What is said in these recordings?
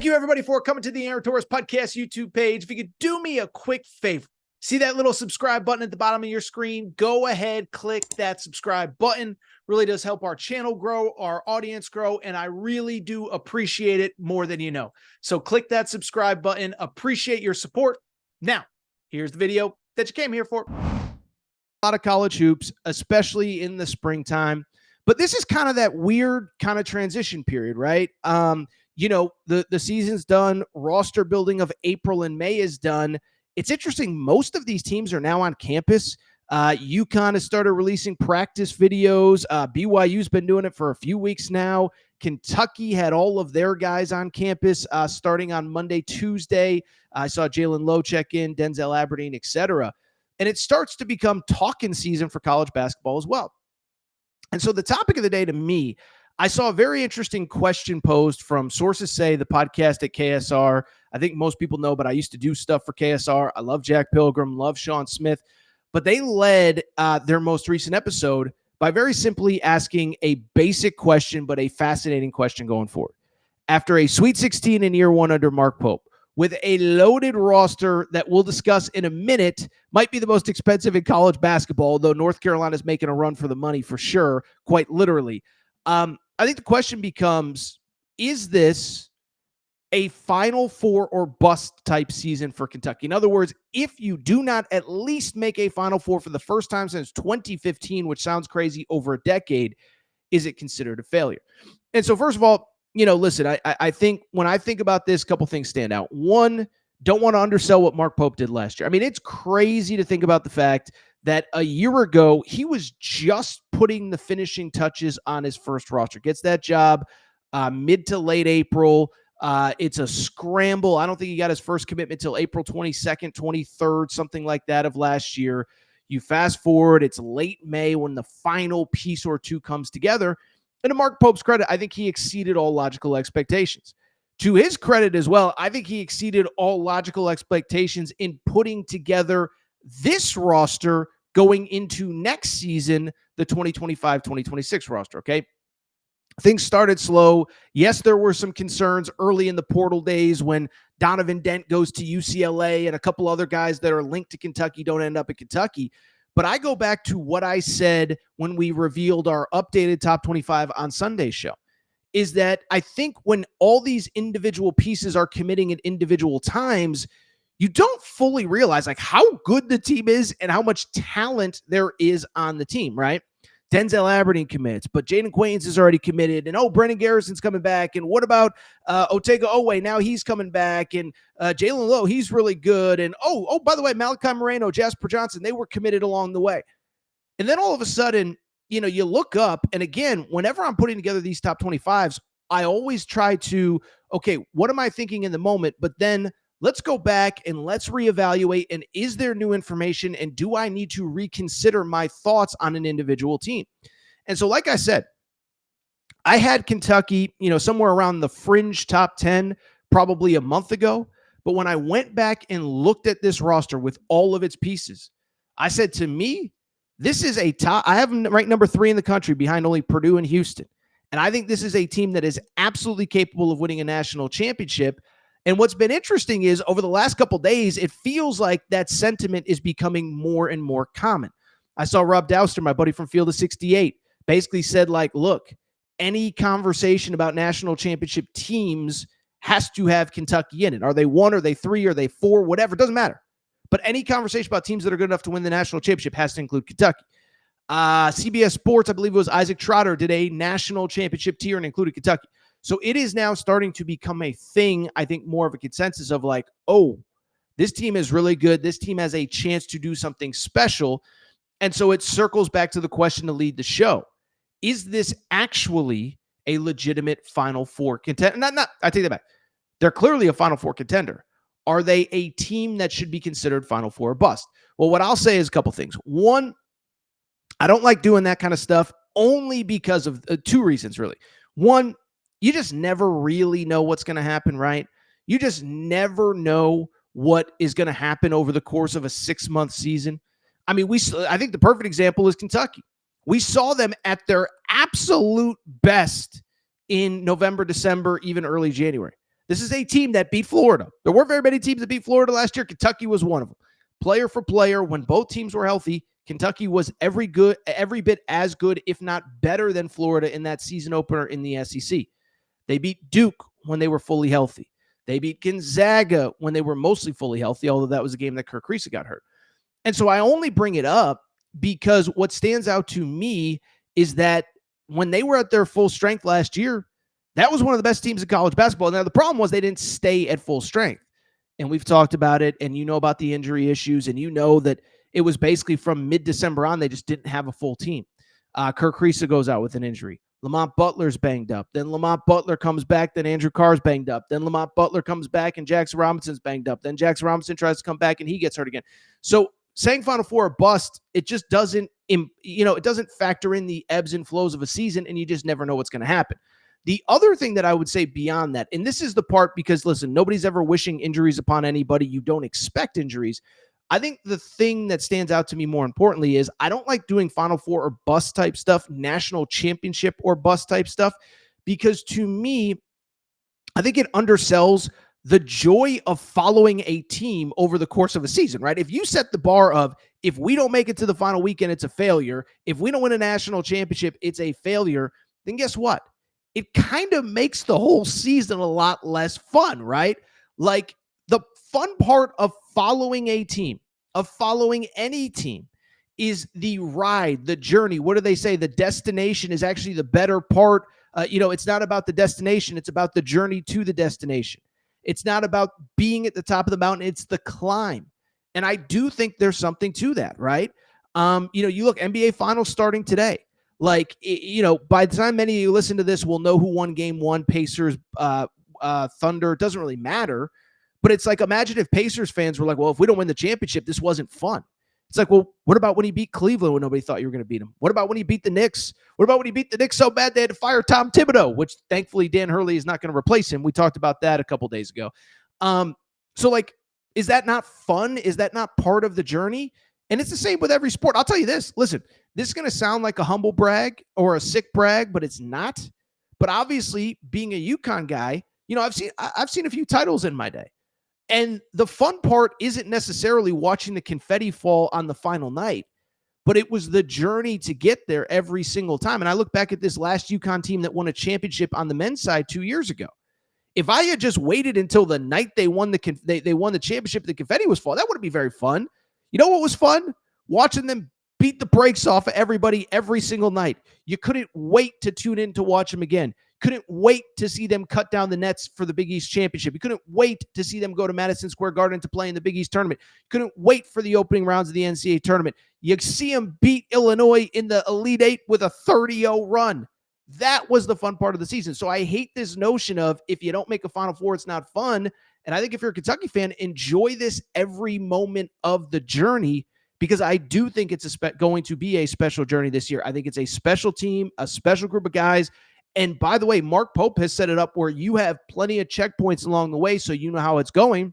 Thank you, everybody, for coming to the Aaron Torres Podcast YouTube page. If you could do me a quick favor, see that little subscribe button at the bottom of your screen? Go ahead, click that subscribe button. Really does help our channel grow, our audience grow, and I really do appreciate it more than you know. So click that subscribe button. Appreciate your support. Now, here's the video that you came here for. A lot of college hoops, especially in the springtime. But this is kind of that weird kind of transition period, right? You know, the season's done. Roster building of April and May is done. It's interesting. Most of these teams are now on campus. UConn has started releasing practice videos. BYU's been doing it for a few weeks now. Kentucky had all of their guys on campus starting on Monday, Tuesday. I saw Jalen Lowe check in, Denzel Aberdeen, etc. And it starts to become talking season for college basketball as well. And so the topic of the day to me, I saw a very interesting question posed from Sources Say, the podcast at KSR. I think most people know, but I used to do stuff for KSR. I love Jack Pilgrim, love Sean Smith. But they led their most recent episode by very simply asking a basic question, but a fascinating question going forward. After a Sweet 16 in year one under Mark Pope, with a loaded roster that we'll discuss in a minute, might be the most expensive in college basketball, though North Carolina's making a run for the money for sure, quite literally. I think the question becomes, is this a Final Four or bust type season for Kentucky? In other words, if you do not at least make a Final Four for the first time since 2015, which sounds crazy, over a decade, is it considered a failure? And so first of all, you know, listen, I think when I think about this, a couple things stand out. One, don't want to undersell what Mark Pope did last year. I mean, it's crazy to think about the fact that a year ago, he was just putting the finishing touches on his first roster. Gets that job mid to late April. It's a scramble. I don't think he got his first commitment till April 22nd, 23rd, something like that of last year. You fast forward, it's late May when the final piece or two comes together. And to Mark Pope's credit, I think he exceeded all logical expectations. To his credit as well, I think he exceeded all logical expectations in putting together this roster going into next season, the 2025-2026 roster, okay? Things started slow. Yes, there were some concerns early in the portal days when Donovan Dent goes to UCLA and a couple other guys that are linked to Kentucky don't end up at Kentucky. But I go back to what I said when we revealed our updated top 25 on Sunday's show, is that I think when all these individual pieces are committing at individual times, you don't fully realize like how good the team is and how much talent there is on the team, right? Denzel Aberdeen commits, but Jaden Quains is already committed. And, Brendan Garrison's coming back. And what about Otega Owe? Now he's coming back. And Jalen Lowe, he's really good. And, by the way, Malachi Moreno, Jasper Johnson, they were committed along the way. And then all of a sudden, you know, you look up. And again, whenever I'm putting together these top 25s, I always try to, okay, what am I thinking in the moment? But then let's go back and let's reevaluate. And is there new information? And do I need to reconsider my thoughts on an individual team? And so, like I said, I had Kentucky, you know, somewhere around the fringe top 10 probably a month ago. But when I went back and looked at this roster with all of its pieces, I said, to me, this is a top. I have them ranked number 3 in the country behind only Purdue and Houston. And I think this is a team that is absolutely capable of winning a national championship. And what's been interesting is over the last couple of days, it feels like that sentiment is becoming more and more common. I saw Rob Douster, my buddy from Field of 68, basically said, like, look, any conversation about national championship teams has to have Kentucky in it. Are they 1? Are they 3? Are they 4? Whatever. It doesn't matter. But any conversation about teams that are good enough to win the national championship has to include Kentucky. CBS Sports, I believe it was Isaac Trotter, did a national championship tier and included Kentucky. So it is now starting to become a thing, I think more of a consensus of like, this team is really good. This team has a chance to do something special. And so it circles back to the question to lead the show. Is this actually a legitimate Final Four contender? I take that back. They're clearly a Final Four contender. Are they a team that should be considered Final Four or bust? Well, what I'll say is a couple things. One, I don't like doing that kind of stuff only because of 2 reasons, really. One, you just never really know what's going to happen, right? You just never know what is going to happen over the course of a 6-month season. I mean, I think the perfect example is Kentucky. We saw them at their absolute best in November, December, even early January. This is a team that beat Florida. There weren't very many teams that beat Florida last year. Kentucky was one of them. Player for player, when both teams were healthy, Kentucky was every bit as good, if not better than Florida in that season opener in the SEC. They beat Duke when they were fully healthy. They beat Gonzaga when they were mostly fully healthy, although that was a game that Kirk Kriisa got hurt. And so I only bring it up because what stands out to me is that when they were at their full strength last year, that was one of the best teams in college basketball. Now, the problem was they didn't stay at full strength. And we've talked about it, and you know about the injury issues, and you know that it was basically from mid-December on, they just didn't have a full team. Kirk Kriisa goes out with an injury. Lamont Butler's banged up. Then Lamont Butler comes back. Then Andrew Carr's banged up. Then Lamont Butler comes back, and Jackson Robinson's banged up. Then Jackson Robinson tries to come back, and he gets hurt again. So saying Final Four or bust, it just doesn't, it doesn't factor in the ebbs and flows of a season, and you just never know what's going to happen. The other thing that I would say beyond that, and this is the part because, listen, nobody's ever wishing injuries upon anybody. You don't expect injuries. I think the thing that stands out to me more importantly is I don't like doing Final Four or bust type stuff, national championship or bust type stuff, because to me, I think it undersells the joy of following a team over the course of a season, right? If you set the bar of, if we don't make it to the final weekend, it's a failure. If we don't win a national championship, it's a failure. Then guess what? It kind of makes the whole season a lot less fun, right? Like the fun part of following a team, of following any team, is the ride, the journey. What do they say? The destination is actually the better part. It's not about the destination. It's about the journey to the destination. It's not about being at the top of the mountain. It's the climb. And I do think there's something to that, right? You look, NBA Finals starting today. Like, by the time many of you listen to this, we'll know who won game one, Pacers, Thunder. It doesn't really matter. But it's like, imagine if Pacers fans were like, well, if we don't win the championship, this wasn't fun. It's like, well, what about when he beat Cleveland when nobody thought you were going to beat him? What about when he beat the Knicks? What about when he beat the Knicks so bad they had to fire Tom Thibodeau, which thankfully Dan Hurley is not going to replace him. We talked about that a couple days ago. So like, is that not fun? Is that not part of the journey? And it's the same with every sport. I'll tell you this. Listen, this is going to sound like a humble brag or a sick brag, but it's not. But obviously, being a UConn guy, I've seen a few titles in my day. And the fun part isn't necessarily watching the confetti fall on the final night, but it was the journey to get there every single time. And I look back at this last UConn team that won a championship on the men's side 2 years ago. If I had just waited until the night they won they won the championship, the confetti was falling, that wouldn't be very fun. You know what was fun? Watching them beat the brakes off of everybody every single night. You couldn't wait to tune in to watch them again. Couldn't wait to see them cut down the nets for the Big East Championship. You couldn't wait to see them go to Madison Square Garden to play in the Big East Tournament. Couldn't wait for the opening rounds of the NCAA Tournament. You see them beat Illinois in the Elite Eight with a 30-0 run. That was the fun part of the season. So I hate this notion of if you don't make a Final Four, it's not fun. And I think if you're a Kentucky fan, enjoy this every moment of the journey, because I do think it's going to be a special journey this year. I think it's a special team, a special group of guys. And by the way, Mark Pope has set it up where you have plenty of checkpoints along the way so you know how it's going.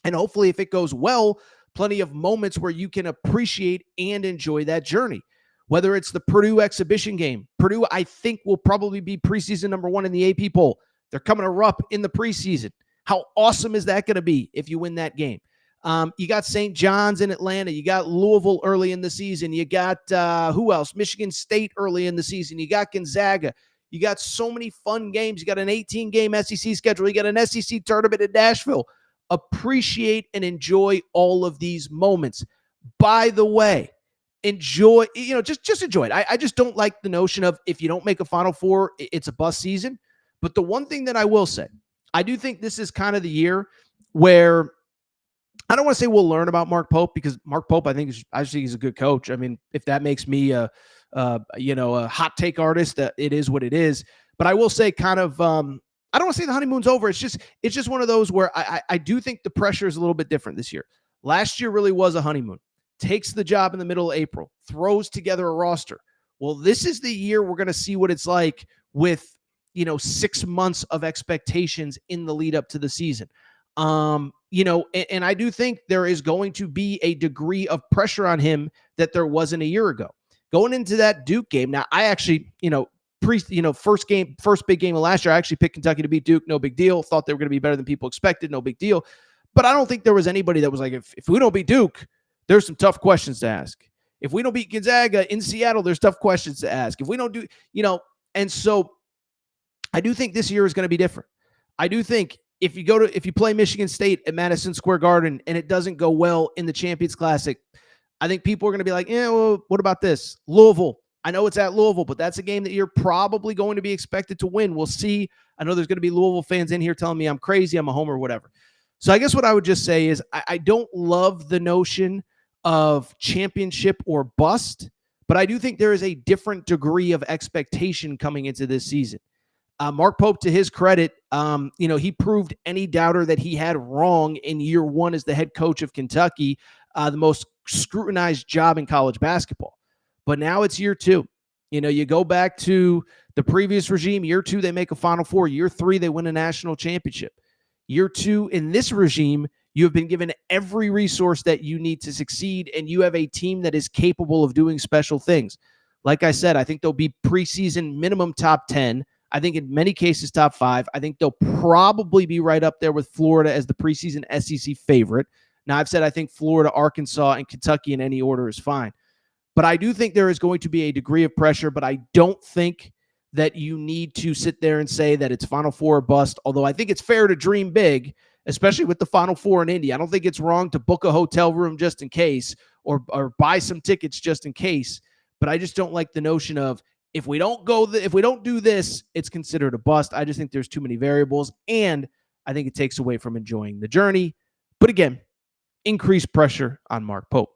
And hopefully, if it goes well, plenty of moments where you can appreciate and enjoy that journey. Whether it's the Purdue exhibition game. Purdue, I think, will probably be preseason number 1 in the AP poll. They're coming to Rupp in the preseason. How awesome is that going to be if you win that game? You got St. John's in Atlanta. You got Louisville early in the season. You got, who else? Michigan State early in the season. You got Gonzaga. You got so many fun games. You got an 18-game SEC schedule. You got an SEC tournament in Nashville. Appreciate and enjoy all of these moments. By the way, enjoy, just enjoy it. I just don't like the notion of if you don't make a Final Four, it's a bust season. But the one thing that I will say, I do think this is kind of the year where I don't want to say we'll learn about Mark Pope, because Mark Pope, I think he's a good coach. I mean, if that makes me a hot take artist, it is what it is. But I will say kind of, I don't want to say the honeymoon's over. It's just one of those where I do think the pressure is a little bit different this year. Last year really was a honeymoon. Takes the job in the middle of April, throws together a roster. Well, this is the year we're going to see what it's like with, 6 months of expectations in the lead up to the season. And I do think there is going to be a degree of pressure on him that there wasn't a year ago. Going into that Duke game, now I actually, first big game of last year, I actually picked Kentucky to beat Duke. No big deal. Thought they were going to be better than people expected. No big deal. But I don't think there was anybody that was like, if we don't beat Duke, there's some tough questions to ask. If we don't beat Gonzaga in Seattle, there's tough questions to ask. If we don't do, and so I do think this year is going to be different. I do think if you play Michigan State at Madison Square Garden and it doesn't go well in the Champions Classic, I think people are going to be like, well, what about this? Louisville. I know it's at Louisville, but that's a game that you're probably going to be expected to win. We'll see. I know there's going to be Louisville fans in here telling me I'm crazy, I'm a homer, whatever. So I guess what I would just say is I don't love the notion of championship or bust, but I do think there is a different degree of expectation coming into this season. Mark Pope, to his credit, he proved any doubter that he had wrong in year one as the head coach of Kentucky, the most scrutinized job in college basketball. But now it's year two. You go back to the previous regime. Year two, they make a Final Four. Year three, they win a national championship. Year two, in this regime, you have been given every resource that you need to succeed, and you have a team that is capable of doing special things. Like I said, I think they'll be preseason minimum top 10. I think in many cases top 5. I think they'll probably be right up there with Florida as the preseason SEC favorite. Now, I've said I think Florida, Arkansas, and Kentucky in any order is fine. But I do think there is going to be a degree of pressure, but I don't think that you need to sit there and say that it's Final Four or bust, although I think it's fair to dream big, especially with the Final Four in Indy. I don't think it's wrong to book a hotel room just in case or buy some tickets just in case, but I just don't like the notion of if we don't do this, it's considered a bust. I just think there's too many variables, and I think it takes away from enjoying the journey. But again, increased pressure on Mark Pope.